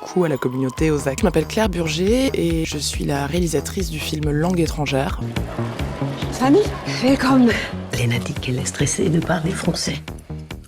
beaucoup à la communauté Ozac. Je m'appelle Claire Burger et je suis la réalisatrice du film Langue étrangère. Fanny, willkommen. Léna dit qu'elle est stressée de parler français.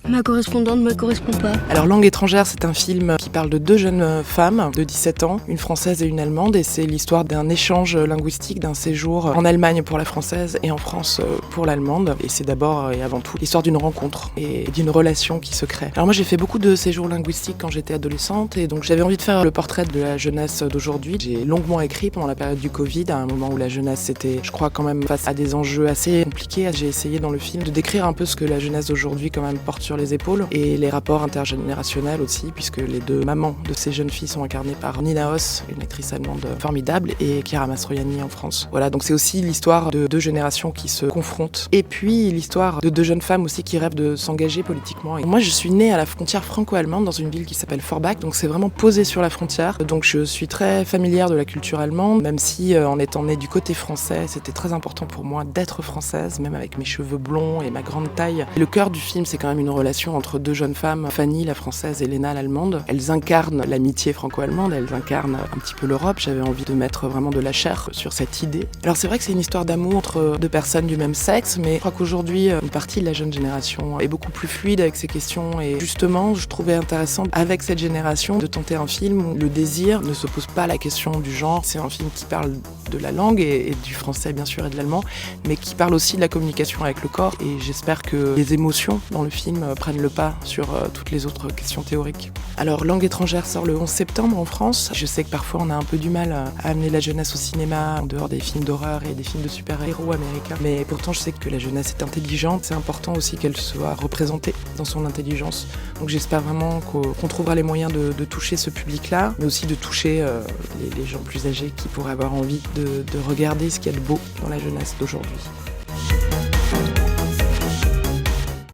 Ma correspondante ne me correspond pas. Alors Langue étrangère, c'est un film qui parle de deux jeunes femmes de 17 ans, une française et une allemande, et c'est l'histoire d'un échange linguistique, d'un séjour en Allemagne pour la française et en France pour l'allemande. Et c'est d'abord et avant tout l'histoire d'une rencontre et d'une relation qui se crée. Alors moi j'ai fait beaucoup de séjours linguistiques quand j'étais adolescente, et donc j'avais envie de faire le portrait de la jeunesse d'aujourd'hui. J'ai longuement écrit pendant la période du Covid, à un moment où la jeunesse était, je crois, quand même face à des enjeux assez compliqués. J'ai essayé dans le film de décrire un peu ce que la jeunesse d'aujourd'hui quand même porte sur les épaules et les rapports intergénérationnels aussi, puisque les deux mamans de ces jeunes filles sont incarnées par Nina Hoss, une actrice allemande formidable, et Chiara Mastroianni en France. Voilà, donc c'est aussi l'histoire de deux générations qui se confrontent, et puis l'histoire de deux jeunes femmes aussi qui rêvent de s'engager politiquement. Et moi je suis née à la frontière franco-allemande dans une ville qui s'appelle Forbach, donc c'est vraiment posé sur la frontière, donc je suis très familière de la culture allemande, même si en étant née du côté français, c'était très important pour moi d'être française, même avec mes cheveux blonds et ma grande taille. Et le cœur du film, c'est quand même une relation entre deux jeunes femmes, Fanny la française et Léna l'allemande. Elles incarnent l'amitié franco-allemande, elles incarnent un petit peu l'Europe. J'avais envie de mettre vraiment de la chair sur cette idée. Alors c'est vrai que c'est une histoire d'amour entre deux personnes du même sexe, mais je crois qu'aujourd'hui, une partie de la jeune génération est beaucoup plus fluide avec ces questions, et justement, je trouvais intéressant avec cette génération de tenter un film où le désir ne se pose pas la question du genre. C'est un film qui parle de la langue et du français bien sûr et de l'allemand, mais qui parle aussi de la communication avec le corps, et j'espère que les émotions dans le film prennent le pas sur toutes les autres questions théoriques. Alors Langue étrangère sort le 11 septembre en France. Je sais que parfois on a un peu du mal à amener la jeunesse au cinéma en dehors des films d'horreur et des films de super-héros américains, mais pourtant je sais que la jeunesse est intelligente. C'est important aussi qu'elle soit représentée dans son intelligence, donc j'espère vraiment qu'on trouvera les moyens de toucher ce public-là, mais aussi de toucher les gens plus âgés qui pourraient avoir envie de regarder ce qu'il y a de beau dans la jeunesse d'aujourd'hui.